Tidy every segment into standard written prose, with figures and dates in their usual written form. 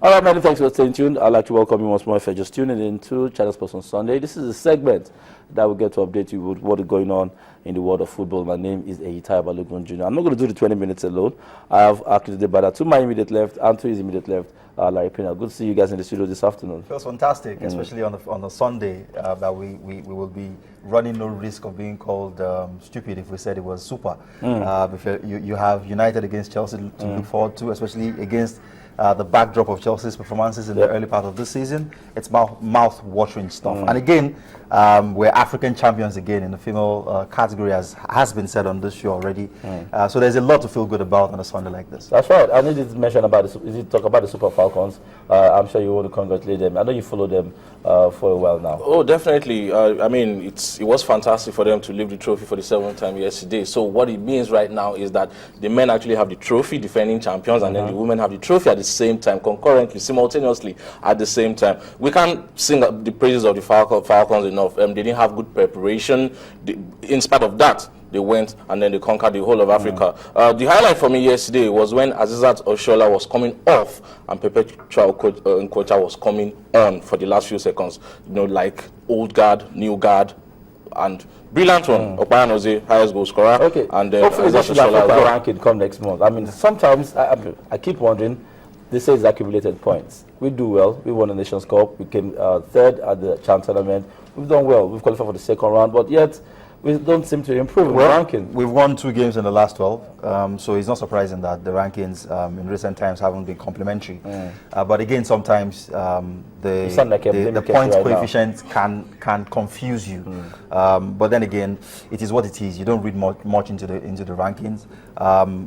All right, many thanks for staying tuned. I'd like to welcome you once more if you're just tuning in to Channel Sports on Sunday. This is a segment that will get to update you with what is going on in the world of football. My name is Eyitai Balogun Jr. I'm not going to do the 20 minutes alone. I have Akinde Bada to my immediate left and to his immediate left, Larry Pena. Good to see you guys in the studio this afternoon. It was fantastic, especially on a Sunday that we will be running no risk of being called stupid if we said it was super. If you have United against Chelsea to look forward to, especially against the backdrop of Chelsea's performances in the early part of this season. It's mouth-watering stuff. And again, we're African champions again in the female category, as has been said on this show already. So there's a lot to feel good about on a Sunday like this. That's right. I need to mention about talk about the Super Falcons. I'm sure you want to congratulate them. I know you follow them for a while now. Oh, definitely. I mean, it was fantastic for them to lift the trophy for the 7th time yesterday. So what it means right now is that the men actually have the trophy, defending champions, and then the women have the trophy at the same time, concurrently, simultaneously at the same time. We can't sing the praises of the Falcons enough. They didn't have good preparation. In spite of that, they went and then they conquered the whole of Africa. The highlight for me yesterday was when Asisat Oshoala was coming off and Perpetual Nkocha was coming on for the last few seconds. You know, like old guard, new guard, and brilliant one. Opayanozie, highest goal scorer. Okay. And then hopefully they Asisat should have Oshoala a as well. ranking come next month. I mean, sometimes I keep wondering. They say it's accumulated points. We do well. We won the Nations Cup. We came third at the CHAN tournament. We've done well. We've qualified for the second round, but yet we don't seem to improve in the ranking. We've won 2 games in the last 12, so it's not surprising that the rankings in recent times haven't been complimentary. But again, sometimes the point coefficient can confuse you. But then again, it is what it is. You don't read much into the rankings.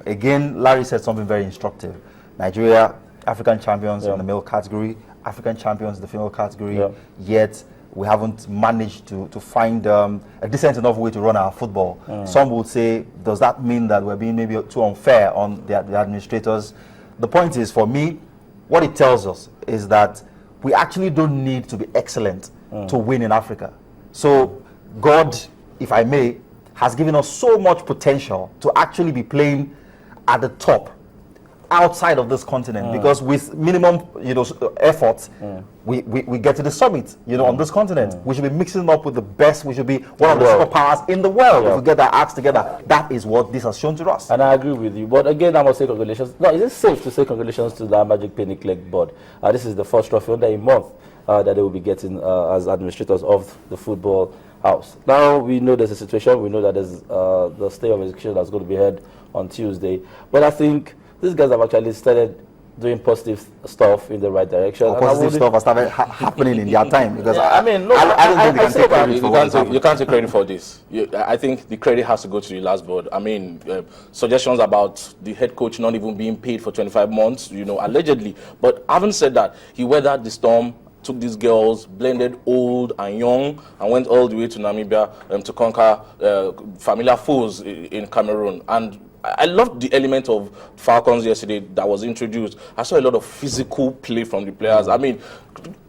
Again, Larry said something very instructive. Nigeria, African champions in the male category, African champions in the female category, yet we haven't managed to find a decent enough way to run our football. Some would say, does that mean that we're being maybe too unfair on the administrators? The point is, for me, what it tells us is that we actually don't need to be excellent to win in Africa. So God, if I may, has given us so much potential to actually be playing at the top outside of this continent, because with minimum effort we get to the summit on this continent. We should be mixing up with the best. We should be one of the superpowers in the world. If we get our acts together, that is what this has shown to us. And I agree with you, but again, I must say congratulations. Now, is it safe to say congratulations to the Magic Pinnick Leg Board? This is the first trophy under a month that they will be getting as administrators of the football house. Now we know there's a situation. We know that there's the stay of execution that's going to be held on Tuesday, but I think these guys have actually started doing positive stuff in the right direction. Positive stuff has started happening in their time, because I mean, no, I don't think they can take credit for what you can't take credit for this. I think the credit has to go to the last board. I mean, suggestions about the head coach not even being paid for 25 months, allegedly. But having said that, he weathered the storm, took these girls, blended old and young, and went all the way to Namibia to conquer familiar foes in Cameroon. And I loved the element of Falcons yesterday that was introduced. I saw a lot of physical play from the players. I mean,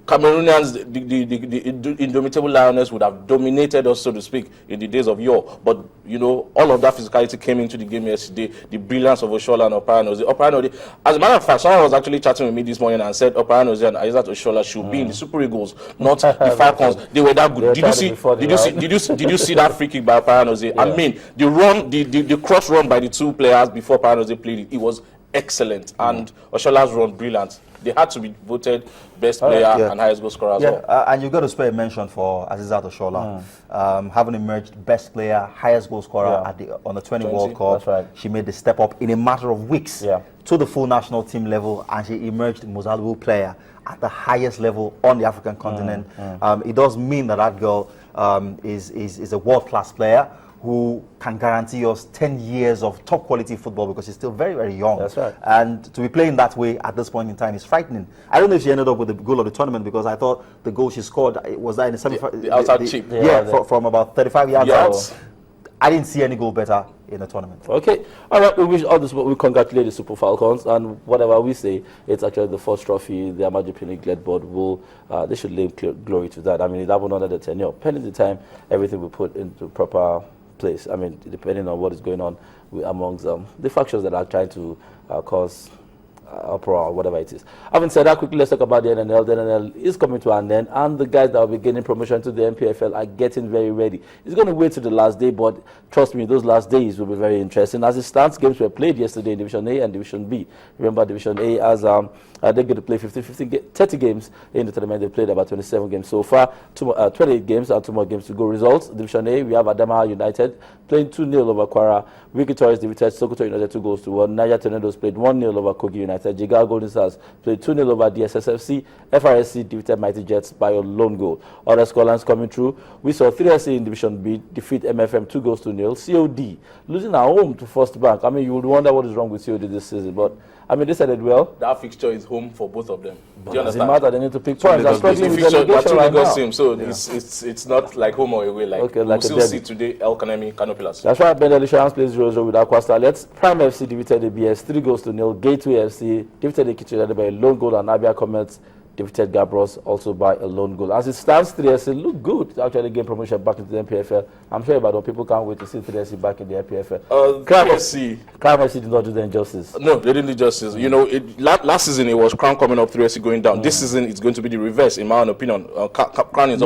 Cameroonians, the indomitable Lioness would have dominated us, so to speak, in the days of yore. But, all of that physicality came into the game yesterday. The brilliance of Oshoala and Opayanozie. As a matter of fact, someone was actually chatting with me this morning and said Opayanozie and Asisat Oshoala should be in the Super Eagles, not the Falcons. They were that good. Did you see that free kick by Opayanozie? Yeah. I mean, the run, the cross run by the 2 players before Opayanozie played it was excellent, and Oshoala's run brilliant. They had to be voted best player and highest goal scorer as well. And you've got to spare a mention for Asisat Oshoala, having emerged best player, highest goal scorer on the 20 World Cup. That's right. She made the step up in a matter of weeks to the full national team level, and she emerged most valuable player at the highest level on the African continent. It does mean that girl is a world-class player who can guarantee us 10 years of top quality football, because she's still very, very young. That's right. And to be playing that way at this point in time is frightening. I don't know if she ended up with the goal of the tournament, because I thought the goal she scored was that in the semi-final. The outside chip. From about 35 yards out. I didn't see any goal better in the tournament. Okay. All right. We wish all this. We congratulate the Super Falcons, and whatever we say, it's actually the first trophy the Magic Pinnick Leg Board will. They should lay glory to that. I mean, that will under the tenure. Pending the time, everything will put into proper place. I mean, depending on what is going on amongst the factions that are trying to cause uproar or whatever it is. Having said that, quickly let's talk about the NNL. The NNL is coming to an end, and the guys that will be getting promotion to the NPFL are getting very ready. It's going to wait to the last day, but trust me, those last days will be very interesting. As it stands, games were played yesterday in Division A and Division B. Remember, Division A as they're going to play 30 games in the tournament. They played about 27 games so far, 28 games and 2 more games to go. Results: Division A, we have Adamawa United playing 2-0 over Kwara. Wiki Tourists defeated Sokoto United 2-1. Niger Tornadoes played 1-0 over Kogi United. Jigawa Golden Stars played 2-0 over DSSFC. FRSC defeated Mighty Jets by a lone goal. Other scorelines coming through: we saw 3SC in Division B defeat MFM 2-0. COD losing at home to First Bank. I mean, you would wonder what is wrong with COD this season, but I mean, they said it well. That fixture is home for both of them. Do you understand? It matter? They need to pick points. They're struggling with delegation right now. So it's not like home or away. Like we'll still see today El Kanemi, Kano Pillars. That's right. Ben Insurance plays 0-0 with Aqua Starlets. Prime FC defeated the BS 3-0. Gateway FC defeated the Kitchen by a lone goal, and Abia Comets defeated Gabros also by a lone goal. As it stands, 3SC look good to actually gain promotion back into the NPFL. I'm sure about people can't wait to see 3SC back in the NPFL. Crown FC did not do them justice. No, they didn't do justice. You know, last season it was Crown coming up, 3SC going down. This season it's going to be the reverse, in my own opinion. Crown is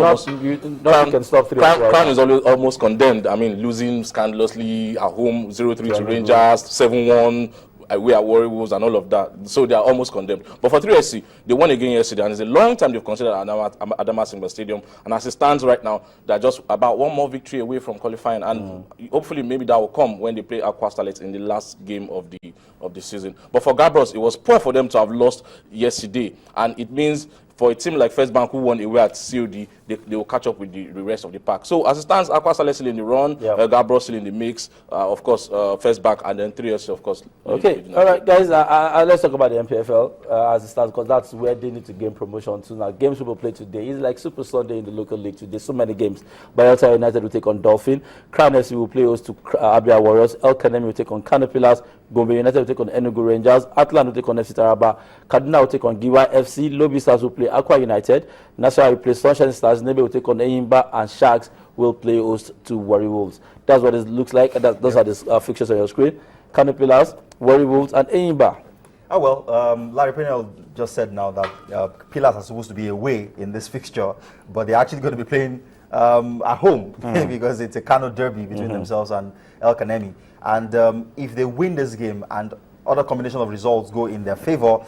Crown is almost condemned. I mean, losing scandalously at home, 0-3 to Rangers, 7-1. We are Warri Wolves and all of that, so they are almost condemned. But for 3SC, they won again yesterday, and it's a long time they've considered Adama Simba Stadium. And as it stands right now, they're just about one more victory away from qualifying, and hopefully maybe that will come when they play Aqua Starlets in the last game of the season. But for Gabros, it was poor for them to have lost yesterday, and it means for a team like First Bank who won away at COD, they will catch up with the rest of the pack. So as it stands, Aqua Starlets still in the run, Gabros still in the mix, of course, First Bank, and then 3SC, of course. Okay, all right, guys, let's talk about the NPFL as it stands, because that's where they need to gain promotion to. Now, games we will play today is like Super Sunday in the local league today. So many games. Bayelsa United will take on Dolphin. Crown FC will play host to Abia Warriors. El Kanemi will take on Kano Pillars. Gombe United will take on Enugu Rangers. Atlan will take on FC Taraba. Kaduna will take on Giwa FC. Lobby Stars will play Aqua United. Nasarawa will play Sunshine Stars. Nebe will take on Eyimba, and Sharks will play host to Warri Wolves. That's what it looks like. Those are the fixtures on your screen. Kano Pillars, Warri Wolves, and Eyimba. Oh, well, Larry Pennell just said now that Pillars are supposed to be away in this fixture, but they're actually going to be playing at home because it's a Kano derby between themselves and El Kanemi. And if they win this game and other combination of results go in their favor,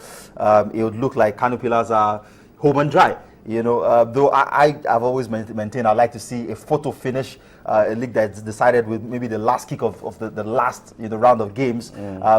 it would look like Kano Pillars are home and dry. You know, though I've always maintained I'd like to see a photo finish, a league that's decided with maybe the last kick of the last round of games.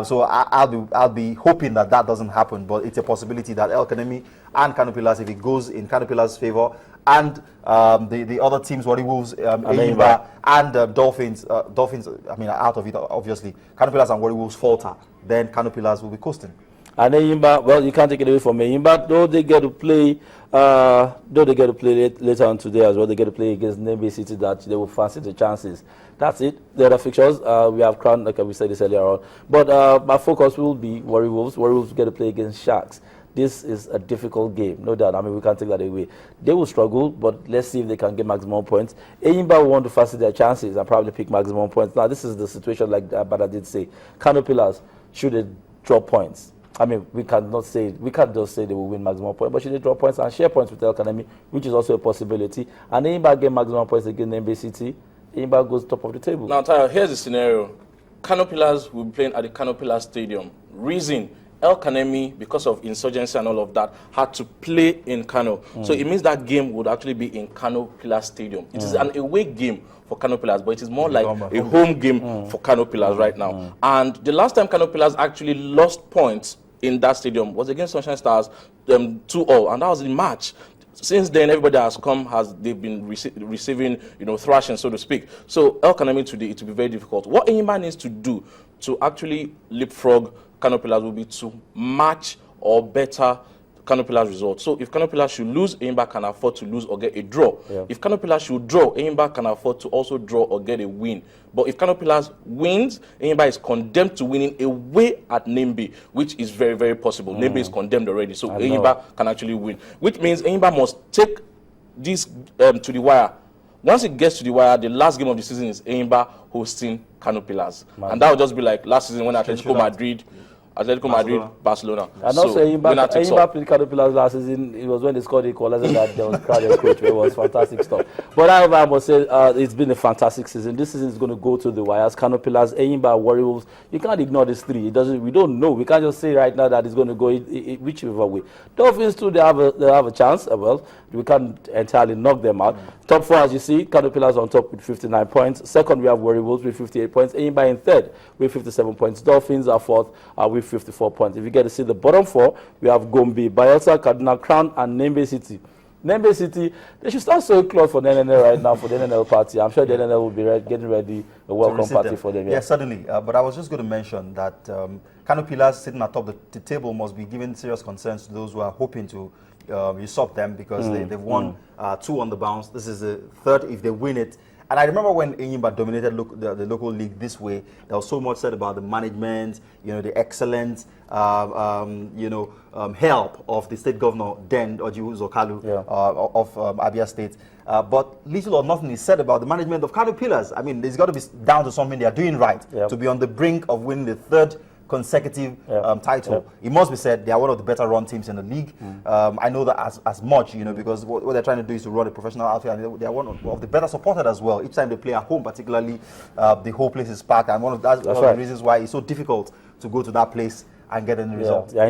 So I'll be hoping that doesn't happen, but it's a possibility that El Kanemi and Kano Pillars, if it goes in Kano Pillars' favor, and the other teams, Warri Wolves, Eyimba, and Dolphins, I mean, out of it, obviously, Kano Pillars and Warri Wolves falter, then Kano Pillars will be coasting. And Eyimba, well, you can't take it away from Eyimba, though they get to play later on today as well. They get to play against Nembe City, that they will fancy the chances. That's it. The other fixtures, we have Crown, like we said this earlier on. But my focus will be Warri Wolves. Warri Wolves get to play against Sharks. This is a difficult game, no doubt. I mean, we can't take that away. They will struggle, but let's see if they can get maximum points. Eyimba will want to fancy their chances and probably pick maximum points. Now, this is the situation, like Bada did say. Kano Pillars, should they drop points? I mean, we can't just say they will win maximum points, but should they drop points and share points with El Kanemi, which is also a possibility. And Eyimba get maximum points against Nembe City. Eyimba goes top of the table. Now, Tayo, here's the scenario. Kano Pillars will be playing at the Kano Pillars Stadium. Reason: El Kanemi, because of insurgency and all of that, had to play in Kano. So it means that game would actually be in Kano Pillars Stadium. It is an away game for Kano Pillars, but it is more like a home game for Kano Pillars right now. And the last time Kano Pillars actually lost points in that stadium was against Sunshine Stars, 2-2, and that was in March. Since then, everybody they've been receiving, thrashing, so to speak. So El Kanemi today, it will be very difficult. What Eyimba needs to do to actually leapfrog Kano Pillars will be to match or better Kano Pillars results. So if Kano Pillars should lose, Eyimba can afford to lose or get a draw. Yeah. If Kano Pillars should draw, Eyimba can afford to also draw or get a win. But if Kano Pillars wins, Eyimba is condemned to winning away at Nembe, which is very, very possible. Nembe is condemned already, so Eyimba can actually win. Which means Eyimba must take this to the wire. Once it gets to the wire, the last game of the season is Eyimba hosting Kano Pillars. And that will just be like last season when Atletico Madrid Atletico Madrid, Barcelona. And also, Enyimba played Kano Pillars last season. It was when they scored the equalizer that there was crowded coach. It was fantastic stuff. But however, I must say it's been a fantastic season. This season is going to go to the wires. Kano Pillars, Enyimba, Warriors. You can't ignore these three. It doesn't. We don't know. We can't just say right now that it's going to go whichever way. Dolphins too. They have a chance. Well, we can't entirely knock them out. Top four, as you see, Kano Pillars on top with 59 points. Second, we have Warriors with 58 points. Enyimba in third with 57 points. Dolphins are fourth with 54 points. If you get to see the bottom four, we have Gombe, Bayelsa, Kaduna Crown, and Nembe City. Nembe City, they should start sowing clothes for the NNL right now, for the NNL party. I'm sure the NNL will be getting ready a welcome party for them. Yeah, certainly. But I was just going to mention that Kano Pillars sitting atop the table must be given serious concerns to those who are hoping to usurp them, because they've won 2 on the bounce. This is the third if they win it. And I remember when Enyimba dominated the local league this way, there was so much said about the management, the excellent, help of the state governor, then Ojiwu Zokalu, of Abia State. But little or nothing is said about the management of Kano Pillars. I mean, it's got to be down to something they are doing right to be on the brink of winning the third consecutive title. It must be said they are one of the better run teams in the league. I know that as much, because what they're trying to do is to run a professional outfit, and they are one of the better supported as well. Each time they play at home, particularly, the whole place is packed, and that's one of the reasons why it's so difficult to go to that place and get any results. Yeah,